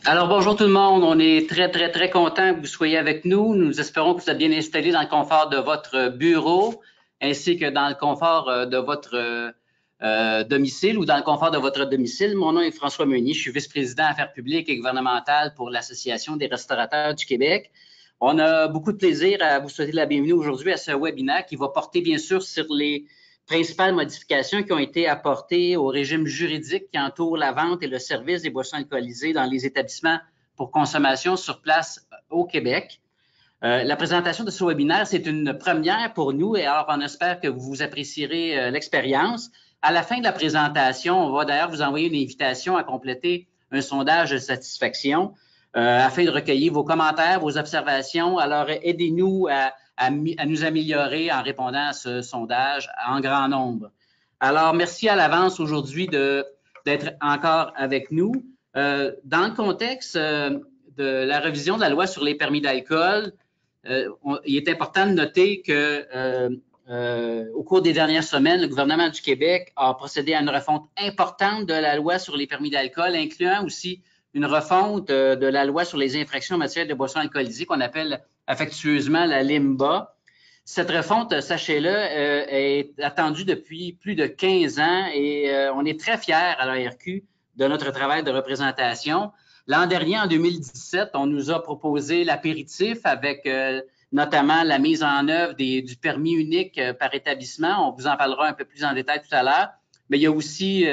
Alors, bonjour tout le monde. On est très content que vous soyez avec nous. Nous espérons que vous êtes bien installés dans le confort de votre bureau ainsi que dans le confort de votre domicile ou dans le confort de votre domicile. Mon nom est François Meunier. Je suis vice-président Affaires publiques et gouvernementales pour l'Association des restaurateurs du Québec. On a beaucoup de plaisir à vous souhaiter la bienvenue aujourd'hui à ce webinaire qui va porter bien sûr sur les principales modifications qui ont été apportées au régime juridique qui entoure la vente et le service des boissons alcoolisées dans les établissements pour consommation sur place au Québec. La présentation de ce webinaire, c'est une première pour nous et alors on espère que vous apprécierez l'expérience. À la fin de la présentation, on va d'ailleurs vous envoyer une invitation à compléter un sondage de satisfaction afin de recueillir vos commentaires, vos observations. Alors, aidez-nous à nous améliorer en répondant à ce sondage en grand nombre. Alors, merci à l'avance aujourd'hui d'être encore avec nous. Dans le contexte de la révision de la loi sur les permis d'alcool, il est important de noter que au cours des dernières semaines, le gouvernement du Québec a procédé à une refonte importante de la loi sur les permis d'alcool, incluant aussi une refonte de la loi sur les infractions en matière de boissons alcoolisées qu'on appelle affectueusement la LIMBA. Cette refonte, sachez-le, est attendue depuis plus de 15 ans et on est très fiers à l'ARQ de notre travail de représentation. L'an dernier, en 2017, on nous a proposé l'apéritif avec notamment la mise en œuvre du permis unique par établissement. On vous en parlera un peu plus en détail tout à l'heure. Mais il y a aussi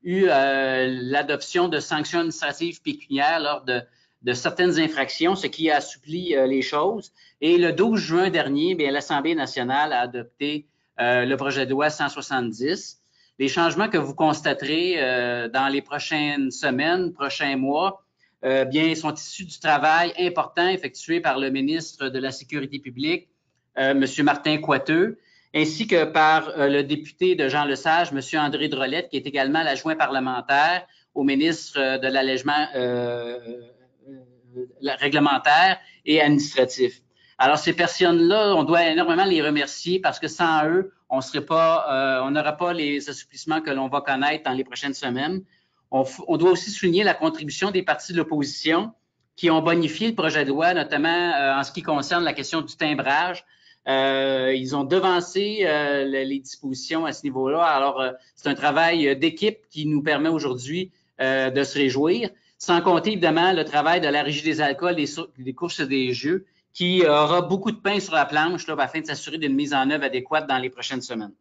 eu l'adoption de sanctions administratives pécuniaires lors de certaines infractions, ce qui assouplit les choses. Et le 12 juin dernier, l'Assemblée nationale a adopté le projet de loi 170. Les changements que vous constaterez dans les prochaines semaines, prochains mois, sont issus du travail important effectué par le ministre de la Sécurité publique, M. Martin Coiteux, ainsi que par le député de Jean Lesage, M. André Drolet, qui est également l'adjoint parlementaire au ministre de l'Allègement réglementaire et administratif. Alors, ces personnes-là, on doit énormément les remercier parce que sans eux, on n'aurait pas les assouplissements que l'on va connaître dans les prochaines semaines. On doit aussi souligner la contribution des partis de l'opposition qui ont bonifié le projet de loi, notamment en ce qui concerne la question du timbrage. Ils ont devancé les dispositions à ce niveau-là. Alors, c'est un travail d'équipe qui nous permet aujourd'hui de se réjouir, sans compter évidemment le travail de la Régie des alcools et des courses et des jeux, qui aura beaucoup de pain sur la planche là, afin de s'assurer d'une mise en œuvre adéquate dans les prochaines semaines.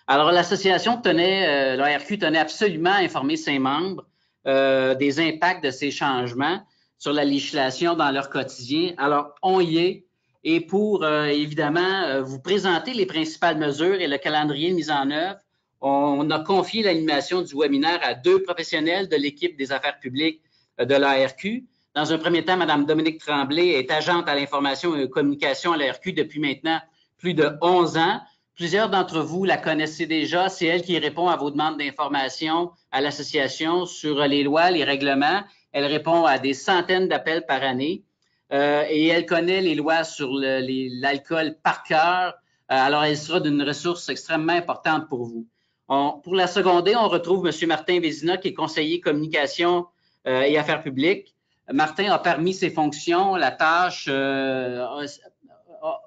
Alors, l'association l'ARQ tenait absolument à informer ses membres des impacts de ces changements sur la législation dans leur quotidien. Alors, on y est. Et pour, évidemment, vous présenter les principales mesures et le calendrier de mise en œuvre, on a confié l'animation du webinaire à deux professionnels de l'équipe des affaires publiques de l'ARQ. Dans un premier temps, Mme Dominique Tremblay est agente à l'information et aux communications à l'ARQ depuis maintenant plus de 11 ans. Plusieurs d'entre vous la connaissez déjà. C'est elle qui répond à vos demandes d'information à l'association sur les lois, les règlements. Elle répond à des centaines d'appels par année et elle connaît les lois sur l'alcool par cœur. Alors, elle sera d'une ressource extrêmement importante pour vous. Pour la seconder, on retrouve M. Martin Vézina, qui est conseiller communication et affaires publiques. Martin a parmi ses fonctions la tâche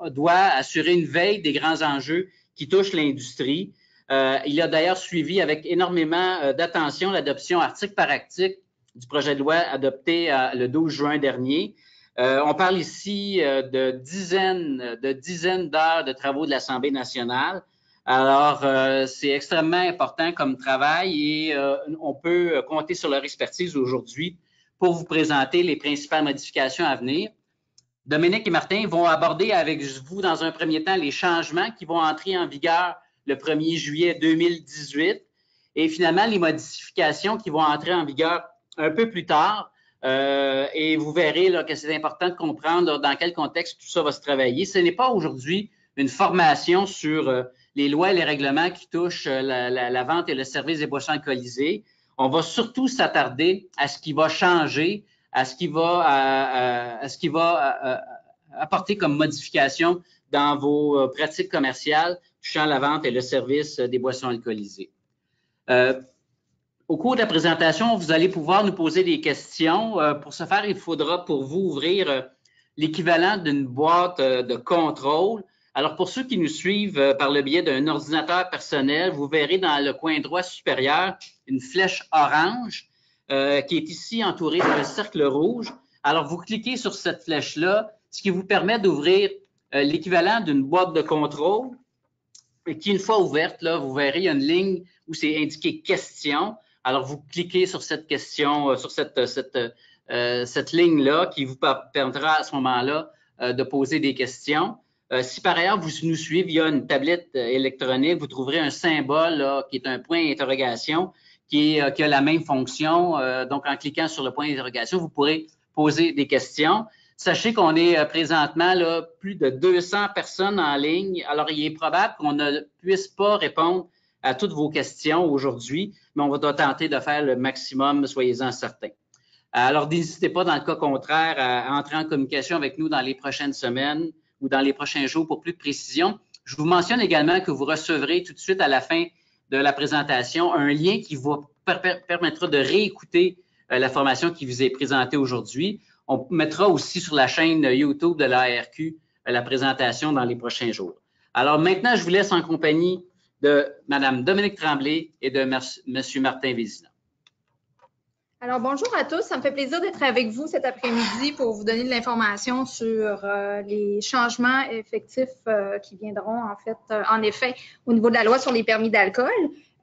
doit assurer une veille des grands enjeux qui touchent l'industrie. Il a d'ailleurs suivi avec énormément d'attention l'adoption article par article du projet de loi adopté le 12 juin dernier. On parle ici de dizaines d'heures de travaux de l'Assemblée nationale. Alors, c'est extrêmement important comme travail et on peut compter sur leur expertise aujourd'hui pour vous présenter les principales modifications à venir. Dominique et Martin vont aborder avec vous dans un premier temps les changements qui vont entrer en vigueur le 1er juillet 2018 et finalement les modifications qui vont entrer en vigueur un peu plus tard. Et vous verrez là, que c'est important de comprendre là, dans quel contexte tout ça va se travailler. Ce n'est pas aujourd'hui une formation sur les lois et les règlements qui touchent la vente et le service des boissons alcoolisées. On va surtout s'attarder à ce qui va changer, à ce qui va apporter comme modification dans vos pratiques commerciales touchant la vente et le service des boissons alcoolisées. Au cours de la présentation, vous allez pouvoir nous poser des questions. Pour ce faire, il faudra pour vous ouvrir l'équivalent d'une boîte de contrôle. Alors, pour ceux qui nous suivent par le biais d'un ordinateur personnel, vous verrez dans le coin droit supérieur une flèche orange qui est ici entourée d'un cercle rouge. Alors, vous cliquez sur cette flèche-là, ce qui vous permet d'ouvrir l'équivalent d'une boîte de contrôle et qui, une fois ouverte, là, vous verrez, il y a une ligne où c'est indiqué « Questions ». Alors, vous cliquez sur cette question, sur cette ligne-là qui vous permettra à ce moment-là de poser des questions. Si par ailleurs vous nous suivez via une tablette électronique, vous trouverez un symbole là, qui est un point d'interrogation qui a la même fonction. Donc, en cliquant sur le point d'interrogation, vous pourrez poser des questions. Sachez qu'on est présentement là, plus de 200 personnes en ligne. Alors, il est probable qu'on ne puisse pas répondre à toutes vos questions aujourd'hui, mais on va tenter de faire le maximum, soyez-en certains. Alors, n'hésitez pas, dans le cas contraire, à entrer en communication avec nous dans les prochaines semaines ou dans les prochains jours pour plus de précision. Je vous mentionne également que vous recevrez tout de suite à la fin de la présentation un lien qui vous permettra de réécouter la formation qui vous est présentée aujourd'hui. On mettra aussi sur la chaîne YouTube de l'ARQ la présentation dans les prochains jours. Alors maintenant, je vous laisse en compagnie de Mme Dominique Tremblay et de M. Martin Vézina. Alors, bonjour à tous. Ça me fait plaisir d'être avec vous cet après-midi pour vous donner de l'information sur les changements effectifs qui viendront, en effet, au niveau de la loi sur les permis d'alcool.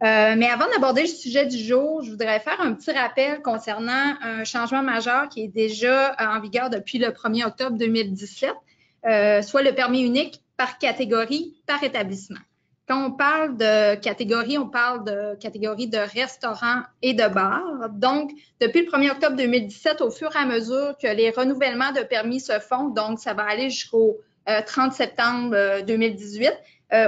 Mais avant d'aborder le sujet du jour, je voudrais faire un petit rappel concernant un changement majeur qui est déjà en vigueur depuis le 1er octobre 2017, soit le permis unique par catégorie, par établissement. Quand on parle de catégorie, on parle de catégorie de restaurants et de bars. Donc, depuis le 1er octobre 2017, au fur et à mesure que les renouvellements de permis se font, donc ça va aller jusqu'au 30 septembre 2018,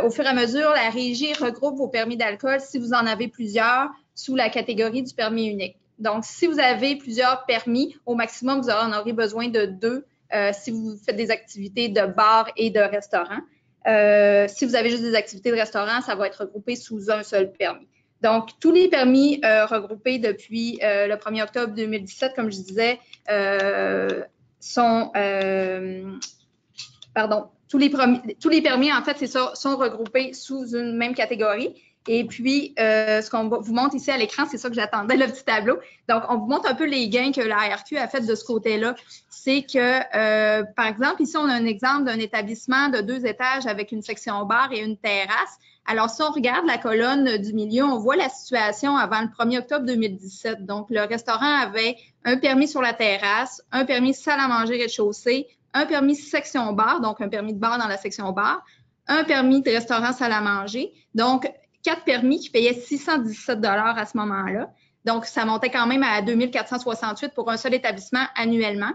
au fur et à mesure, la Régie regroupe vos permis d'alcool si vous en avez plusieurs sous la catégorie du permis unique. Donc, si vous avez plusieurs permis, au maximum, vous en aurez besoin de 2 si vous faites des activités de bar et de restaurant. Si vous avez juste des activités de restaurant, ça va être regroupé sous un seul permis. Donc, tous les permis regroupés depuis le 1er octobre 2017, comme je disais, tous les permis, en fait, c'est ça, sont regroupés sous une même catégorie. Et puis, ce qu'on vous montre ici à l'écran, c'est ça que j'attendais, le petit tableau. Donc, on vous montre un peu les gains que l'ARQ a fait de ce côté-là. C'est que, par exemple, ici, on a un exemple d'un établissement de 2 étages avec une section bar et une terrasse. Alors, si on regarde la colonne du milieu, on voit la situation avant le 1er octobre 2017. Donc, le restaurant avait un permis sur la terrasse, un permis salle à manger rez-de-chaussée, un permis section bar, donc un permis de bar dans la section bar, un permis de restaurant salle à manger. Donc, 4 permis qui payaient 617 $ à ce moment-là. Donc, ça montait quand même à 2468 pour un seul établissement annuellement.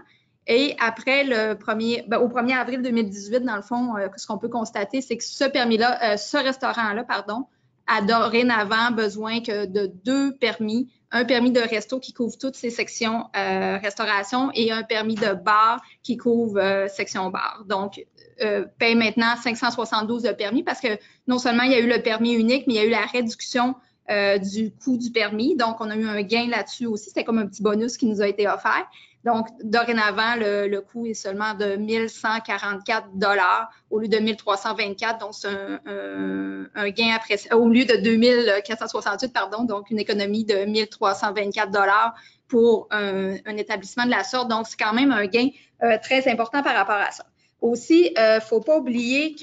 Et après au 1er avril 2018, dans le fond, ce qu'on peut constater, c'est que ce permis-là, ce restaurant-là, pardon, a dorénavant besoin que de 2 permis, un permis de resto qui couvre toutes ces sections restauration et un permis de bar qui couvre section bar. Donc, paye maintenant 572 de permis parce que non seulement il y a eu le permis unique, mais il y a eu la réduction du coût du permis. Donc, on a eu un gain là-dessus aussi. C'était comme un petit bonus qui nous a été offert. Donc, dorénavant, le coût est seulement de 1144 $ au lieu de 1324. Donc, c'est un gain au lieu de 2468, pardon, donc une économie de 1324 $ pour un établissement de la sorte. Donc, c'est quand même un gain très important par rapport à ça. Aussi, il ne faut pas oublier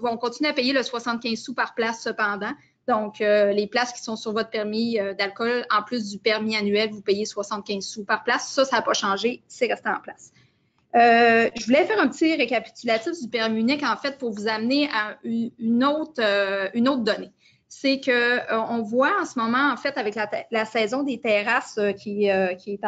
on continue à payer le 75 sous par place cependant. Donc, les places qui sont sur votre permis d'alcool, en plus du permis annuel, vous payez 75 sous par place. Ça n'a pas changé, c'est resté en place. Je voulais faire un petit récapitulatif du permis unique, en fait, pour vous amener à une autre donnée. C'est qu'on voit en ce moment, en fait, avec la saison des terrasses qui est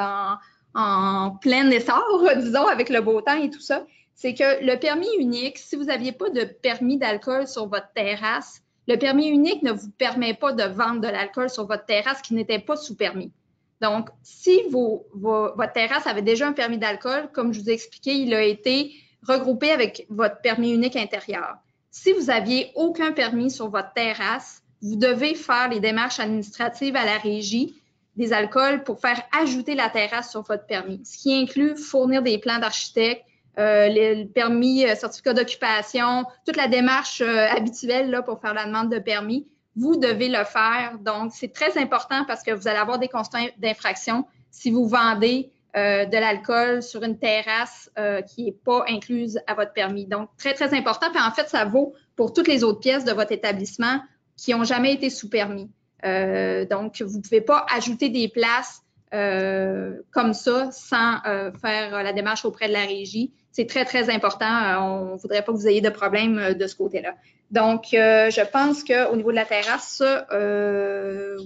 en plein essor, disons, avec le beau temps et tout ça, c'est que le permis unique, si vous n'aviez pas de permis d'alcool sur votre terrasse, le permis unique ne vous permet pas de vendre de l'alcool sur votre terrasse qui n'était pas sous permis. Donc, si votre terrasse avait déjà un permis d'alcool, comme je vous ai expliqué, il a été regroupé avec votre permis unique intérieur. Si vous n'aviez aucun permis sur votre terrasse, vous devez faire les démarches administratives à la régie des alcools pour faire ajouter la terrasse sur votre permis, ce qui inclut fournir des plans d'architecte, le permis, certificat d'occupation, toute la démarche habituelle là, pour faire la demande de permis. Vous devez le faire. Donc, c'est très important parce que vous allez avoir des constats d'infraction si vous vendez de l'alcool sur une terrasse qui n'est pas incluse à votre permis. Donc, très, très important. Puis en fait, ça vaut pour toutes les autres pièces de votre établissement qui n'ont jamais été sous permis. Donc, vous ne pouvez pas ajouter des places comme ça sans faire la démarche auprès de la régie. C'est très, très important. On ne voudrait pas que vous ayez de problème de ce côté-là. Donc, je pense qu'au niveau de la terrasse,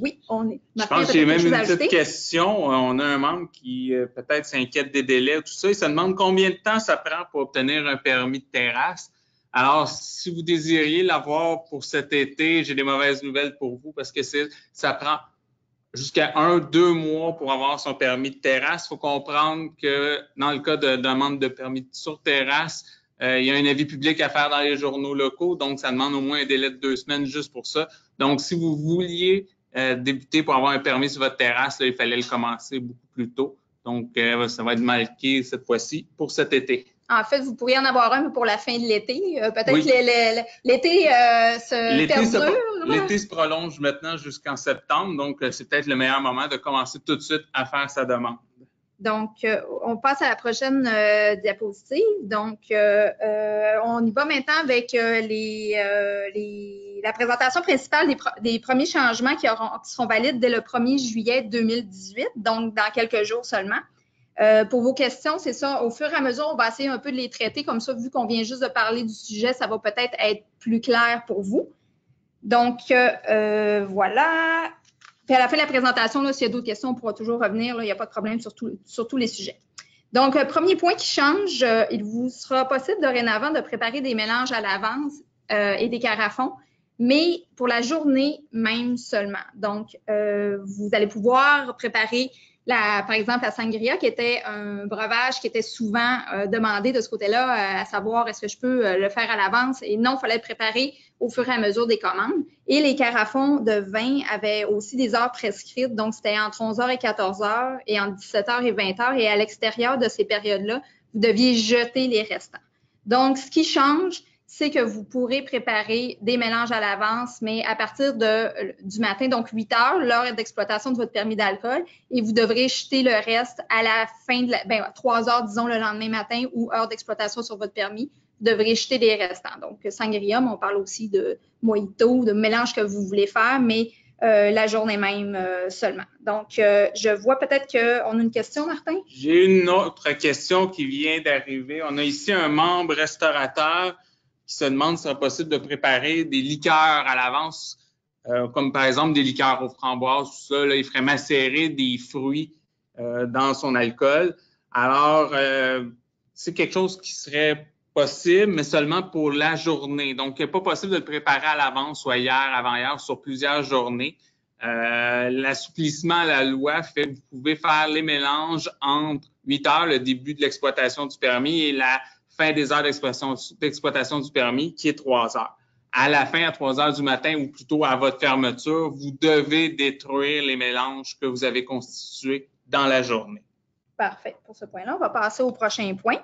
oui, on est. Je pense que j'ai même une petite question. On a un membre qui peut-être s'inquiète des délais, tout ça. Il se demande combien de temps ça prend pour obtenir un permis de terrasse. Alors, si vous désiriez l'avoir pour cet été, j'ai des mauvaises nouvelles pour vous parce que ça prend jusqu'à 1-2 mois pour avoir son permis de terrasse. Il faut comprendre que dans le cas de demande de permis sur terrasse, il y a un avis public à faire dans les journaux locaux, donc ça demande au moins un délai de 2 semaines juste pour ça. Donc, si vous vouliez débuter pour avoir un permis sur votre terrasse, là, il fallait le commencer beaucoup plus tôt. Donc, ça va être marqué cette fois-ci pour cet été. En fait, vous pourriez en avoir un pour la fin de l'été. Peut-être oui. L'été se perdure. L'été se prolonge maintenant jusqu'en septembre, donc c'est peut-être le meilleur moment de commencer tout de suite à faire sa demande. Donc, on passe à la prochaine diapositive. Donc, on y va maintenant avec la présentation principale des premiers changements qui seront valides dès le 1er juillet 2018, donc dans quelques jours seulement. Pour vos questions, c'est ça, au fur et à mesure, on va essayer un peu de les traiter. Comme ça, vu qu'on vient juste de parler du sujet, ça va peut-être être plus clair pour vous. Donc, voilà. Puis à la fin de la présentation, s'il y a d'autres questions, on pourra toujours revenir. Là, il n'y a pas de problème sur tous les sujets. Donc, premier point qui change, il vous sera possible dorénavant de préparer des mélanges à l'avance et des carafons, mais pour la journée même seulement. Donc, vous allez pouvoir préparer par exemple, la sangria, qui était un breuvage qui était souvent demandé de ce côté-là, à savoir est-ce que je peux le faire à l'avance? Et non, il fallait le préparer au fur et à mesure des commandes. Et les carafons de vin avaient aussi des heures prescrites, donc c'était entre 11h et 14h et entre 17h et 20h. Et à l'extérieur de ces périodes-là, vous deviez jeter les restants. Donc, ce qui change, c'est que vous pourrez préparer des mélanges à l'avance, mais à partir du matin, donc 8 heures, l'heure d'exploitation de votre permis d'alcool, et vous devrez jeter le reste à la fin de 3 heures, disons, le lendemain matin ou heure d'exploitation sur votre permis, vous devrez jeter les restants. Donc, sangria, on parle aussi de mojito, de mélange que vous voulez faire, mais la journée même seulement. Donc, je vois peut-être qu'on a une question, Martin? J'ai une autre question qui vient d'arriver. On a ici un membre restaurateur qui se demande si c'est possible de préparer des liqueurs à l'avance, comme par exemple des liqueurs aux framboises, tout ça. Là, il ferait macérer des fruits dans son alcool. Alors, c'est quelque chose qui serait possible, mais seulement pour la journée. Donc, il n'est pas possible de le préparer à l'avance, soit hier, avant-hier, sur plusieurs journées. L'assouplissement à la loi fait que vous pouvez faire les mélanges entre 8 heures, le début de l'exploitation du permis, et la fin des heures d'exploitation du permis, qui est 3 heures. À la fin, à 3 heures du matin, ou plutôt à votre fermeture, vous devez détruire les mélanges que vous avez constitués dans la journée. Parfait. Pour ce point-là, on va passer au prochain point.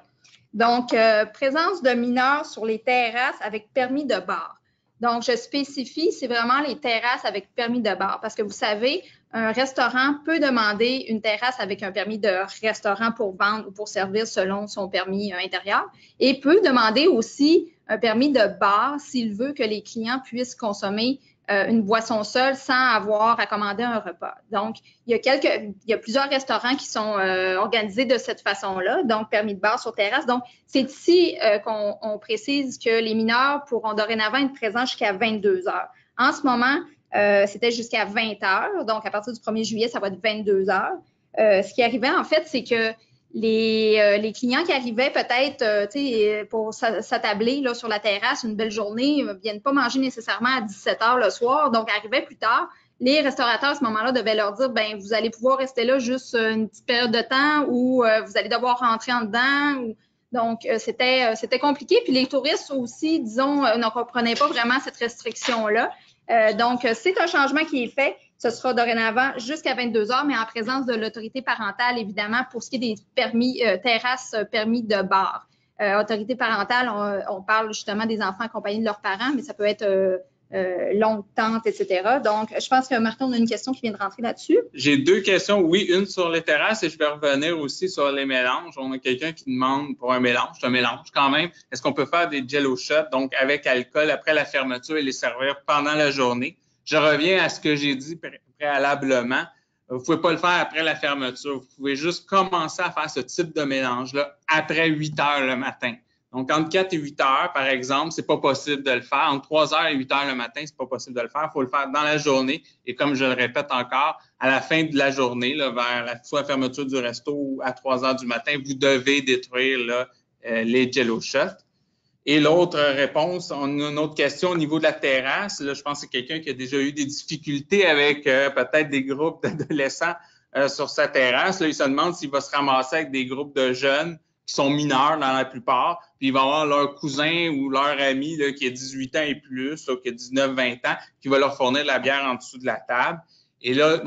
Donc, présence de mineurs sur les terrasses avec permis de bar. Donc, je spécifie, c'est vraiment les terrasses avec permis de bar. Parce que vous savez, un restaurant peut demander une terrasse avec un permis de restaurant pour vendre ou pour servir selon son permis intérieur et peut demander aussi un permis de bar s'il veut que les clients puissent consommer une boisson seule sans avoir à commander un repas. Donc, il y a plusieurs restaurants qui sont organisés de cette façon-là, donc permis de bar sur terrasse. Donc, c'est ici qu'on précise que les mineurs pourront dorénavant être présents jusqu'à 22 heures. En ce moment, c'était jusqu'à 20 heures. Donc, à partir du 1er juillet, ça va être 22 heures. Ce qui arrivait, en fait, c'est que les clients qui arrivaient peut-être pour s'attabler là, sur la terrasse une belle journée ne viennent pas manger nécessairement à 17 heures le soir, donc arrivaient plus tard. Les restaurateurs à ce moment-là devaient leur dire vous allez pouvoir rester là juste une petite période de temps ou vous allez devoir rentrer en dedans. Donc, c'était compliqué. Puis les touristes aussi, disons, ne comprenaient pas vraiment cette restriction-là. Donc, c'est un changement qui est fait. Ce sera dorénavant jusqu'à 22 heures, mais en présence de l'autorité parentale, évidemment, pour ce qui est des permis terrasses, permis de bar. Autorité parentale, on parle justement des enfants accompagnés de leurs parents, mais ça peut être longue tente, etc. Donc, je pense que Martin, on a une question qui vient de rentrer là-dessus. J'ai deux questions. Oui, une sur les terrasses et je vais revenir aussi sur les mélanges. On a quelqu'un qui demande pour un mélange quand même. Est-ce qu'on peut faire des jello shots, donc avec alcool, après la fermeture et les servir pendant la journée? Je reviens à ce que j'ai dit préalablement. Vous pouvez pas le faire après la fermeture. Vous pouvez juste commencer à faire ce type de mélange-là après 8 heures le matin. Donc, entre 4 et 8 heures, par exemple, c'est pas possible de le faire. Entre 3 heures et 8 heures le matin, c'est pas possible de le faire. Il faut le faire dans la journée. Et comme je le répète encore, à la fin de la journée, là, vers soit la fermeture du resto ou à 3 heures du matin, vous devez détruire là, les jello shots. Et l'autre réponse, on a une autre question au niveau de la terrasse. Là, je pense que c'est quelqu'un qui a déjà eu des difficultés avec peut-être des groupes d'adolescents sur sa terrasse. Là, il se demande s'il va se ramasser avec des groupes de jeunes qui sont mineurs dans la plupart, puis ils vont avoir leur cousin ou leur ami là, qui a 18 ans et plus, là, qui a 19-20 ans, qui va leur fournir de la bière en dessous de la table. Et là,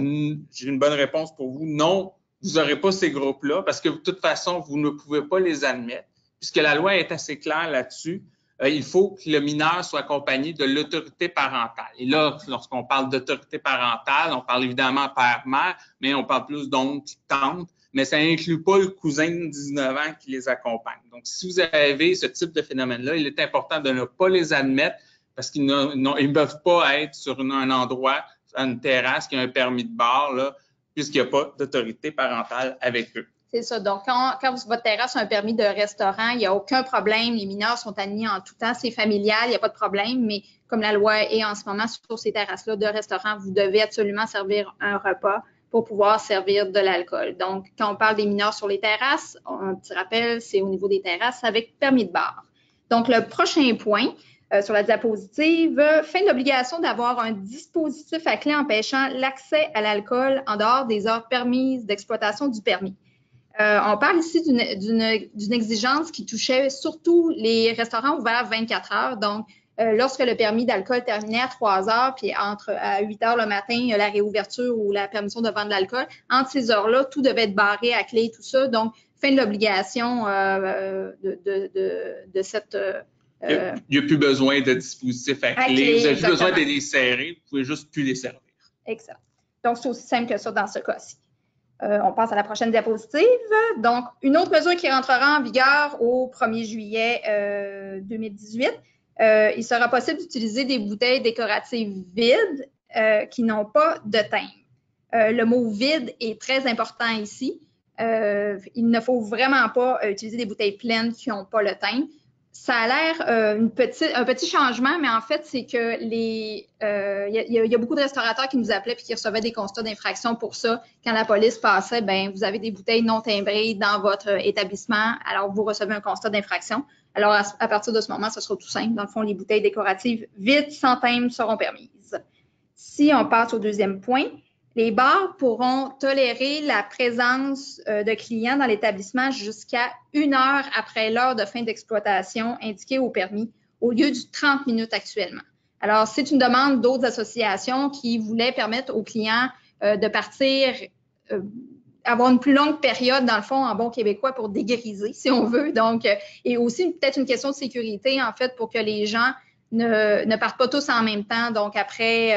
j'ai une bonne réponse pour vous. Non, vous n'aurez pas ces groupes-là parce que de toute façon, vous ne pouvez pas les admettre. Puisque la loi est assez claire là-dessus, il faut que le mineur soit accompagné de l'autorité parentale. Et là, lorsqu'on parle d'autorité parentale, on parle évidemment père-mère, mais on parle plus d'oncle, tante, mais ça n'inclut pas le cousin de 19 ans qui les accompagne. Donc, si vous avez ce type de phénomène-là, il est important de ne pas les admettre parce qu'ils ne peuvent pas être sur un endroit, une terrasse qui a un permis de bar, là, puisqu'il n'y a pas d'autorité parentale avec eux. C'est ça. Donc, quand votre terrasse a un permis de restaurant, il n'y a aucun problème. Les mineurs sont admis en tout temps. C'est familial, il n'y a pas de problème. Mais comme la loi est en ce moment sur ces terrasses-là de restaurant, vous devez absolument servir un repas pour pouvoir servir de l'alcool. Donc, quand on parle des mineurs sur les terrasses, un petit rappel, c'est au niveau des terrasses avec permis de bar. Donc, le prochain point sur la diapositive, fin de l'obligation d'avoir un dispositif à clé empêchant l'accès à l'alcool en dehors des heures permises d'exploitation du permis. On parle ici d'une exigence qui touchait surtout les restaurants ouverts 24 heures. Donc, lorsque le permis d'alcool terminait à 3 heures, puis à 8 heures le matin, la réouverture ou la permission de vendre de l'alcool, entre ces heures-là, tout devait être barré à clé et tout ça. Donc, fin de l'obligation de cette... il n'y a plus besoin de dispositifs à clé. Vous n'avez plus besoin de les serrer. Vous pouvez juste plus les servir. Excellent. Donc, c'est aussi simple que ça dans ce cas-ci. On passe à la prochaine diapositive. Donc, une autre mesure qui rentrera en vigueur au 1er juillet 2018, il sera possible d'utiliser des bouteilles décoratives vides qui n'ont pas de thème. Le mot « vide » est très important ici. Il ne faut vraiment pas utiliser des bouteilles pleines qui n'ont pas le thème. Ça a l'air un petit changement, mais en fait, c'est que il y a beaucoup de restaurateurs qui nous appelaient et qui recevaient des constats d'infraction pour ça. Quand la police passait, ben vous avez des bouteilles non timbrées dans votre établissement, alors vous recevez un constat d'infraction. Alors, à partir de ce moment, ce sera tout simple. Dans le fond, les bouteilles décoratives vides sans thème seront permises. Si on passe au deuxième point, les bars pourront tolérer la présence de clients dans l'établissement jusqu'à 1 heure après l'heure de fin d'exploitation indiquée au permis, au lieu du 30 minutes actuellement. Alors, c'est une demande d'autres associations qui voulaient permettre aux clients de partir, avoir une plus longue période, dans le fond, en bon québécois, pour dégriser, si on veut. Donc, et aussi peut-être une question de sécurité, en fait, pour que les gens ne partent pas tous en même temps. Donc, après,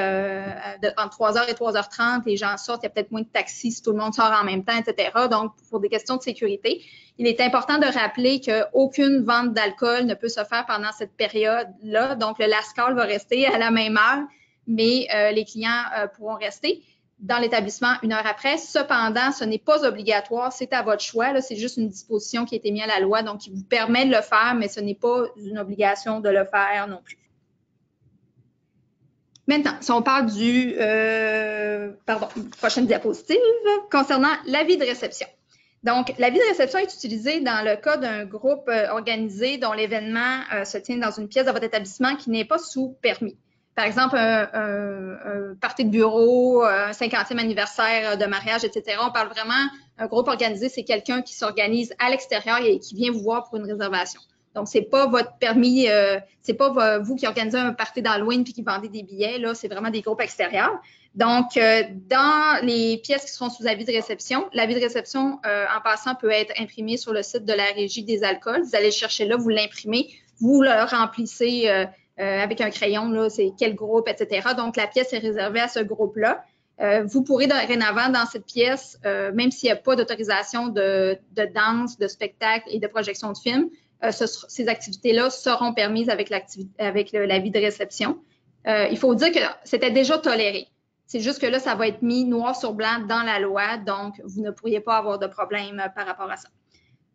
entre 3h et 3h30, les gens sortent, il y a peut-être moins de taxis si tout le monde sort en même temps, etc. Donc, pour des questions de sécurité, il est important de rappeler qu'aucune vente d'alcool ne peut se faire pendant cette période-là. Donc, le last call va rester à la même heure, mais les clients pourront rester dans l'établissement 1 heure après. Cependant, ce n'est pas obligatoire, c'est à votre choix. C'est juste une disposition qui a été mise à la loi, donc qui vous permet de le faire, mais ce n'est pas une obligation de le faire non plus. Maintenant, si on parle prochaine diapositive, concernant l'avis de réception. Donc, l'avis de réception est utilisé dans le cas d'un groupe organisé dont l'événement se tient dans une pièce de votre établissement qui n'est pas sous permis. Par exemple, un party de bureau, un 50e anniversaire de mariage, etc. On parle vraiment, un groupe organisé, c'est quelqu'un qui s'organise à l'extérieur et qui vient vous voir pour une réservation. Donc, c'est pas votre permis, c'est pas vous qui organisez un party d'Halloween puis qui vendez des billets, là, c'est vraiment des groupes extérieurs. Donc, dans les pièces qui seront sous avis de réception, l'avis de réception, en passant, peut être imprimé sur le site de la Régie des alcools. Vous allez le chercher là, vous l'imprimez, vous le remplissez avec un crayon, là, c'est quel groupe, etc. Donc, la pièce est réservée à ce groupe-là. Vous pourrez dorénavant, dans cette pièce, même s'il n'y a pas d'autorisation de danse, de spectacle et de projection de film, ces activités-là seront permises avec l'avis de réception. Il faut dire que c'était déjà toléré. C'est juste que là, ça va être mis noir sur blanc dans la loi, donc vous ne pourriez pas avoir de problème par rapport à ça.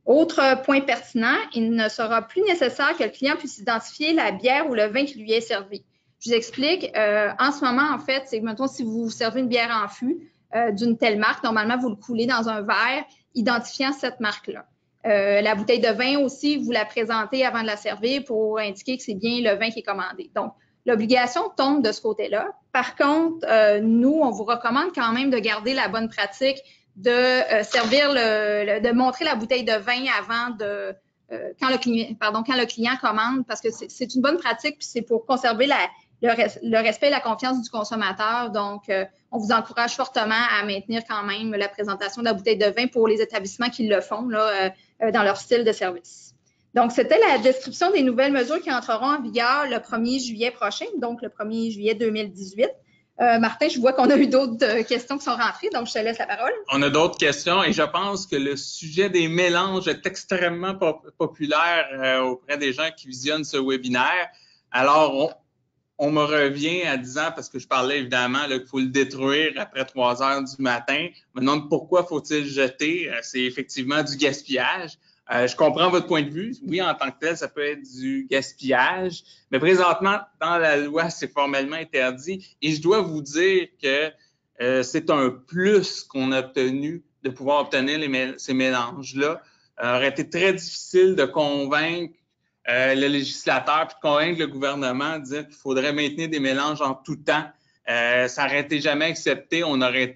Autre point pertinent, il ne sera plus nécessaire que le client puisse identifier la bière ou le vin qui lui est servi. Je vous explique. En ce moment, en fait, c'est que, mettons, si vous servez une bière en fût d'une telle marque, normalement, vous le coulez dans un verre identifiant cette marque-là. La bouteille de vin aussi, vous la présentez avant de la servir pour indiquer que c'est bien le vin qui est commandé. Donc, l'obligation tombe de ce côté-là. Par contre, nous, on vous recommande quand même de garder la bonne pratique de servir de montrer la bouteille de vin avant de quand le client commande, parce que c'est une bonne pratique, puis c'est pour conserver le respect et la confiance du consommateur. Donc, on vous encourage fortement à maintenir quand même la présentation de la bouteille de vin pour les établissements qui le font là, dans leur style de service. Donc, c'était la description des nouvelles mesures qui entreront en vigueur le 1er juillet prochain, donc le 1er juillet 2018. Martin, je vois qu'on a eu d'autres questions qui sont rentrées, donc je te laisse la parole. On a d'autres questions et je pense que le sujet des mélanges est extrêmement populaire auprès des gens qui visionnent ce webinaire. Alors, on me revient à disant, parce que je parlais évidemment qu'il faut le détruire après 3 heures du matin. Maintenant, pourquoi faut-il jeter? C'est effectivement du gaspillage. Je comprends votre point de vue. Oui, en tant que tel, ça peut être du gaspillage. Mais présentement, dans la loi, c'est formellement interdit. Et je dois vous dire que c'est un plus qu'on a obtenu de pouvoir obtenir ces mélanges-là. Aurait été très difficile de convaincre le législateur puis de convaincre le gouvernement de dire qu'il faudrait maintenir des mélanges en tout temps. Ça n'aurait été jamais accepté. On aurait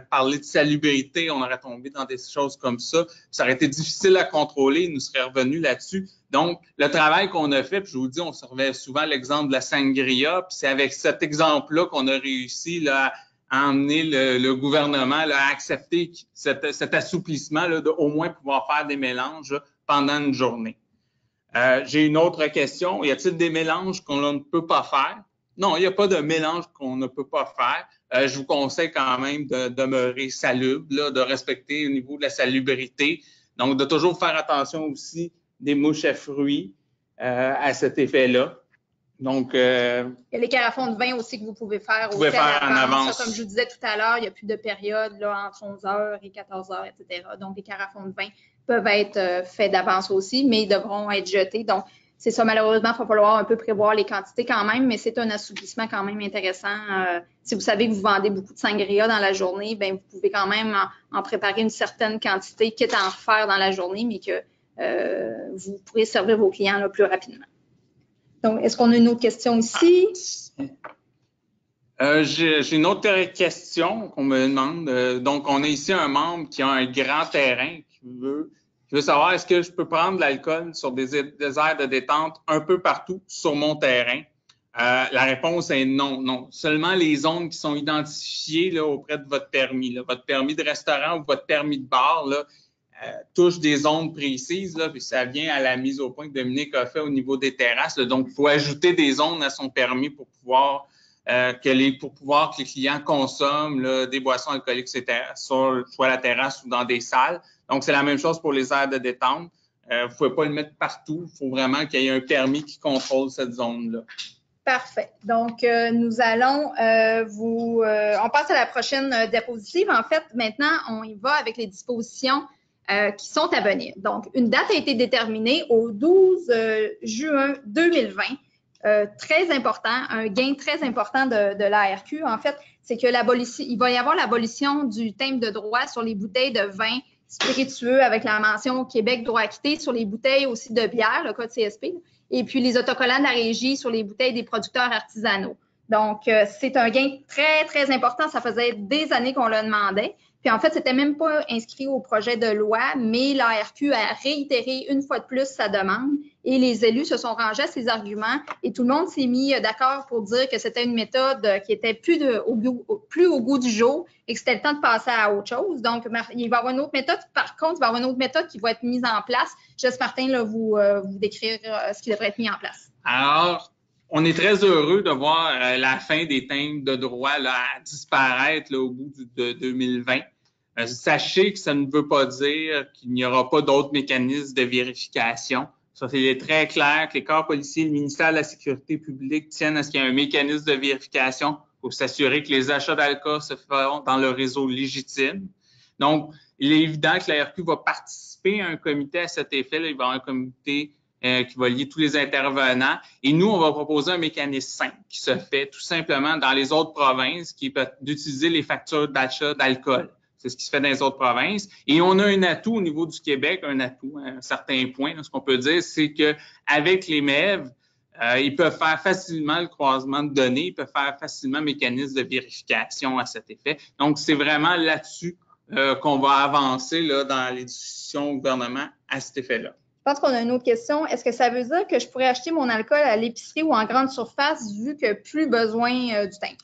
parlé de salubrité, on aurait tombé dans des choses comme ça. Ça aurait été difficile à contrôler. Il nous serait revenu là-dessus. Donc, le travail qu'on a fait, puis je vous dis, on se revient souvent l'exemple de la sangria, puis c'est avec cet exemple-là qu'on a réussi là, à emmener le gouvernement là, à accepter cet assouplissement là, de au moins pouvoir faire des mélanges là, pendant une journée. J'ai une autre question. Y a-t-il des mélanges qu'on ne peut pas faire? Non, il n'y a pas de mélange qu'on ne peut pas faire. Je vous conseille quand même de demeurer salubre, là, de respecter au niveau de la salubrité. Donc, de toujours faire attention aussi des mouches à fruits à cet effet-là. Donc, il y a les carafons de vin aussi que vous pouvez faire en avance. Ça, comme je vous disais tout à l'heure, il n'y a plus de période là, entre 11h et 14h, etc. Donc, les carafons de vin peuvent être faits d'avance aussi, mais ils devront être jetés. Donc, c'est ça, malheureusement, il va falloir un peu prévoir les quantités quand même, mais c'est un assouplissement quand même intéressant. Si vous savez que vous vendez beaucoup de sangria dans la journée, bien, vous pouvez quand même en préparer une certaine quantité, quitte à en refaire dans la journée, mais que vous pourrez servir vos clients là, plus rapidement. Donc, est-ce qu'on a une autre question ici? J'ai une autre question qu'on me demande. Donc, on a ici un membre qui a un grand terrain qui veut savoir est-ce que je peux prendre de l'alcool sur des aires de détente un peu partout sur mon terrain? La réponse est non, non. Seulement les zones qui sont identifiées là, auprès de votre permis. Là. Votre permis de restaurant ou votre permis de bar là, touche des zones précises, là, puis ça vient à la mise au point que Dominique a fait au niveau des terrasses. Là. Donc, il faut ajouter des zones à son permis pour pouvoir que les clients consomment là, des boissons alcooliques sur soit la terrasse ou dans des salles. Donc, c'est la même chose pour les aires de détente. Vous ne pouvez pas le mettre partout. Il faut vraiment qu'il y ait un permis qui contrôle cette zone-là. Parfait. Donc, nous allons on passe à la prochaine diapositive. En fait, maintenant, on y va avec les dispositions qui sont à venir. Donc, une date a été déterminée au 12 juin 2020. Très important, un gain très important de l'ARQ, en fait, c'est que il va y avoir l'abolition du timbre de droit sur les bouteilles de vin spiritueux avec la mention Québec droit acquitté sur les bouteilles aussi de bière, le code CSP, et puis les autocollants de la régie sur les bouteilles des producteurs artisanaux. Donc, c'est un gain très, très important. Ça faisait des années qu'on le demandait. Puis, en fait, c'était même pas inscrit au projet de loi, mais l'ARQ a réitéré une fois de plus sa demande et les élus se sont rangés à ces arguments et tout le monde s'est mis d'accord pour dire que c'était une méthode qui était plus au goût du jour et que c'était le temps de passer à autre chose. Donc, il va y avoir une autre méthode. Par contre, il va y avoir une autre méthode qui va être mise en place. Je laisse Martin là, vous décrire ce qui devrait être mis en place. Alors, on est très heureux de voir la fin des timbres de droit là, disparaître là, au bout de 2020. Sachez que ça ne veut pas dire qu'il n'y aura pas d'autres mécanismes de vérification. Ça, c'est très clair que les corps policiers et le ministère de la Sécurité publique tiennent à ce qu'il y ait un mécanisme de vérification pour s'assurer que les achats d'alcool se feront dans le réseau légitime. Donc, il est évident que la RQ va participer à un comité à cet effet. Là, il va y avoir un comité qui va lier tous les intervenants. Et nous, on va proposer un mécanisme simple qui se fait tout simplement dans les autres provinces, qui est d'utiliser les factures d'achat d'alcool. C'est ce qui se fait dans les autres provinces. Et on a un atout au niveau du Québec, un atout à un certain point. Là, ce qu'on peut dire, c'est qu'avec les MEV, ils peuvent faire facilement le croisement de données, ils peuvent faire facilement un mécanisme de vérification à cet effet. Donc, c'est vraiment là-dessus qu'on va avancer là, dans les discussions au gouvernement à cet effet-là. Je pense qu'on a une autre question. Est-ce que ça veut dire que je pourrais acheter mon alcool à l'épicerie ou en grande surface vu que plus besoin du timbre?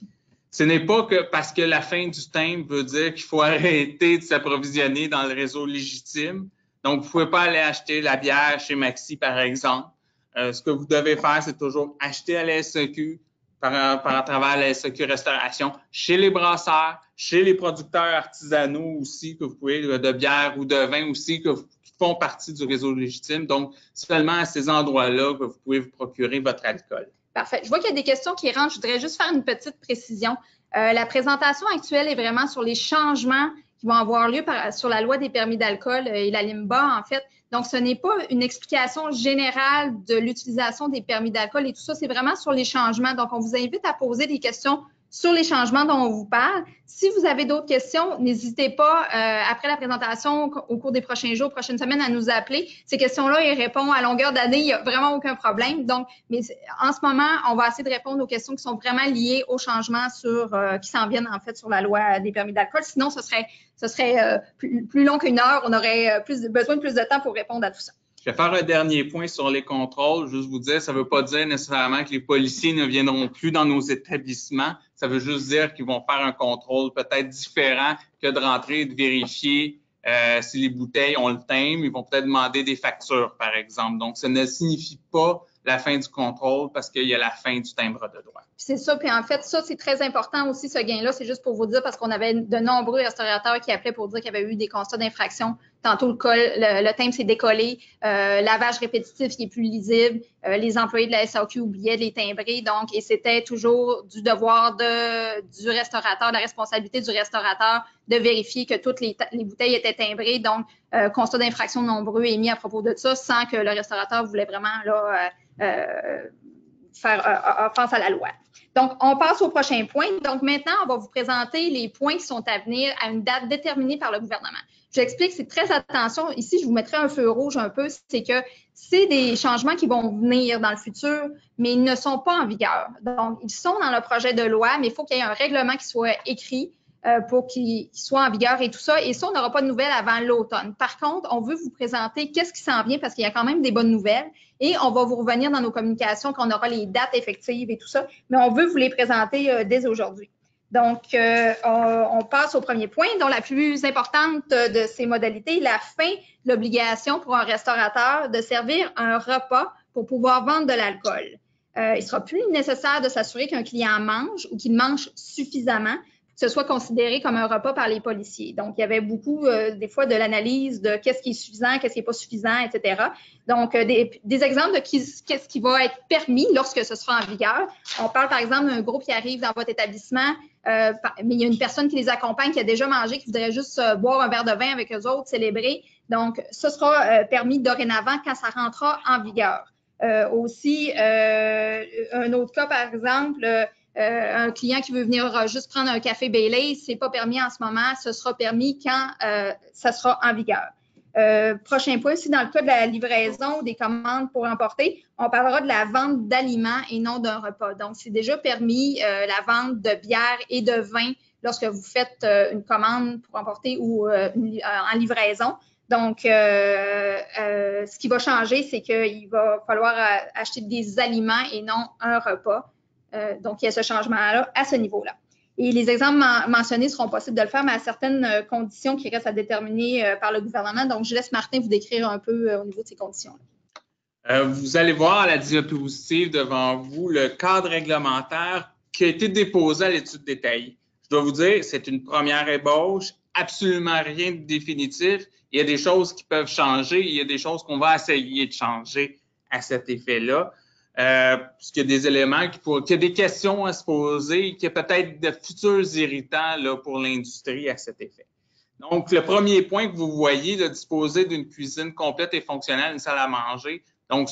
Ce n'est pas que parce que la fin du timbre veut dire qu'il faut arrêter de s'approvisionner dans le réseau légitime. Donc, vous ne pouvez pas aller acheter la bière chez Maxi, par exemple. Ce que vous devez faire, c'est toujours acheter à la SAQ par travers la SAQ Restauration, chez les brasseurs, chez les producteurs artisanaux aussi, que vous pouvez, de bière ou de vin aussi, qui font partie du réseau légitime. Donc, seulement à ces endroits-là que vous pouvez vous procurer votre alcool. Parfait. Je vois qu'il y a des questions qui rentrent. Je voudrais juste faire une petite précision. La présentation actuelle est vraiment sur les changements qui vont avoir lieu sur la loi des permis d'alcool et la LIMBA, en fait. Donc, ce n'est pas une explication générale de l'utilisation des permis d'alcool et tout ça. C'est vraiment sur les changements. Donc, on vous invite à poser des questions sur les changements dont on vous parle. Si vous avez d'autres questions, n'hésitez pas, après la présentation, au cours des prochains jours, prochaines semaines, à nous appeler. Ces questions-là, ils répondent à longueur d'année. Il n'y a vraiment aucun problème. Donc, mais en ce moment, on va essayer de répondre aux questions qui sont vraiment liées aux changements qui s'en viennent, en fait, sur la loi des permis d'alcool. Sinon, ce serait plus long qu'une heure. On aurait besoin de plus de temps pour répondre à tout ça. Je vais faire un dernier point sur les contrôles. Juste vous dire, ça ne veut pas dire nécessairement que les policiers ne viendront plus dans nos établissements. Ça veut juste dire qu'ils vont faire un contrôle peut-être différent que de rentrer et de vérifier si les bouteilles ont le timbre. Ils vont peut-être demander des factures, par exemple. Donc, ça ne signifie pas la fin du contrôle parce qu'il y a la fin du timbre de droit. C'est ça. Puis en fait, ça, c'est très important aussi, ce gain-là. C'est juste pour vous dire parce qu'on avait de nombreux restaurateurs qui appelaient pour dire qu'il y avait eu des constats d'infraction. Tantôt, le timbre s'est décollé, lavage répétitif qui est plus lisible. Les employés de la SAQ oubliaient de les timbrer. Donc, et c'était toujours du devoir du restaurateur, de la responsabilité du restaurateur de vérifier que toutes les bouteilles étaient timbrées. Donc, constat d'infraction nombreux émis à propos de ça sans que le restaurateur voulait vraiment là, faire offense à la loi. Donc, on passe au prochain point. Donc, maintenant, on va vous présenter les points qui sont à venir à une date déterminée par le gouvernement. J'explique, c'est très attention. Ici, je vous mettrai un feu rouge un peu. C'est que c'est des changements qui vont venir dans le futur, mais ils ne sont pas en vigueur. Donc, ils sont dans le projet de loi, mais il faut qu'il y ait un règlement qui soit écrit pour qu'il soit en vigueur et tout ça. Et ça, on n'aura pas de nouvelles avant l'automne. Par contre, on veut vous présenter qu'est-ce qui s'en vient parce qu'il y a quand même des bonnes nouvelles. Et on va vous revenir dans nos communications quand on aura les dates effectives et tout ça. Mais on veut vous les présenter dès aujourd'hui. Donc, on passe au premier point, dont la plus importante de ces modalités, la fin de l'obligation pour un restaurateur de servir un repas pour pouvoir vendre de l'alcool. Il sera plus nécessaire de s'assurer qu'un client mange ou qu'il mange suffisamment, que ce soit considéré comme un repas par les policiers. Donc, il y avait beaucoup, des fois, de l'analyse de qu'est-ce qui est suffisant, qu'est-ce qui n'est pas suffisant, etc. Donc, des exemples de qu'est-ce qui va être permis lorsque ce sera en vigueur. On parle, par exemple, d'un groupe qui arrive dans votre établissement, mais il y a une personne qui les accompagne, qui a déjà mangé, qui voudrait juste boire un verre de vin avec eux autres, célébrer. Donc, ce sera permis dorénavant quand ça rentrera en vigueur. Aussi, un autre cas, par exemple, un client qui veut venir juste prendre un café Baileys, c'est pas permis en ce moment, ce sera permis quand ça sera en vigueur. Prochain point, aussi dans le cas de la livraison des commandes pour emporter, on parlera de la vente d'aliments et non d'un repas. Donc, c'est déjà permis la vente de bière et de vin lorsque vous faites une commande pour emporter ou en livraison. Donc, ce qui va changer, c'est qu'il va falloir acheter des aliments et non un repas. Donc, il y a ce changement-là à ce niveau-là. Et les exemples mentionnés seront possibles de le faire, mais à certaines conditions qui restent à déterminer par le gouvernement. Donc, je laisse Martin vous décrire un peu au niveau de ces conditions-là. Vous allez voir à la diapositive devant vous le cadre réglementaire qui a été déposé à l'étude détaillée. Je dois vous dire, c'est une première ébauche, absolument rien de définitif. Il y a des choses qui peuvent changer, il y a des choses qu'on va essayer de changer à cet effet-là. Puisqu'il y a des éléments qu'il y a des questions à se poser, qu'il y a peut-être de futurs irritants là, pour l'industrie à cet effet. Donc, le premier point que vous voyez, de disposer d'une cuisine complète et fonctionnelle, une salle à manger. Donc,